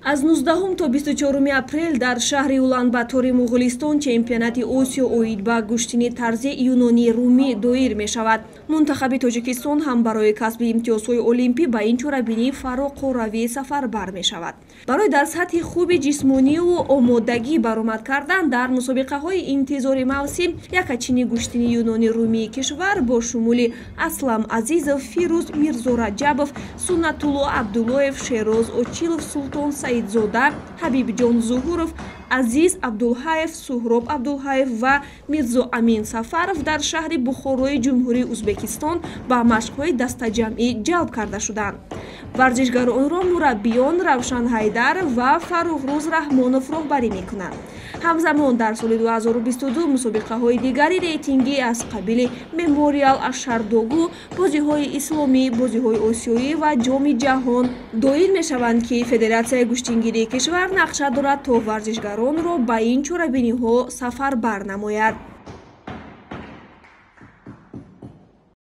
аз 19 то 24 апрел дар шаҳри Улан-Батори Муғулистон чемпионати Осиё оид ба гӯштини тарзи юнони румӣ доир мешавад. Мунтахаби Тоҷикистон ҳам барои касби имтиёзҳои олимпӣ ба ин чорабинии Фаруқу Равӣ сафарбар мешавад. Барои дар сатҳи хуби ҷисмониву омодагӣ баромад кардан дар мусобиқаҳои интизори мавсим якачини гӯштини юнони румии кишвар бо шумули Аслам Азизов, Фирӯз Мирзораҷабов, Суннатулло Абдуллоев, Шероз Очилов, Султон Саидзода, Ҳабибҷон Зуҳуров, Азиз Абдулҳаев, Суҳроб Абдулҳаев ва Мирзо Амин Сафаров дар шаҳри Бухорои Ҷумҳурии Узбекистон ба машқҳои дастаҷамъӣ ҷалб карда шуданд. Варзишгаронро мураббиён Равшан Ҳайдар ва Фаррухрӯз Раҳмонов роҳбарӣ мекунанд. ҳамзамон дар соли 2022 мусобиқаҳои дигари рейтингӣ аз қабили Мемориал Ашшардогу, бозиҳои исломӣ, бозиҳои осиёӣ ва ҷоми ҷаҳон доир мешаванд ки Федератсияи гӯштингирии кишвар нақша дорад то варзишгаронро ба ин чорабиниҳо сафарбар намояд.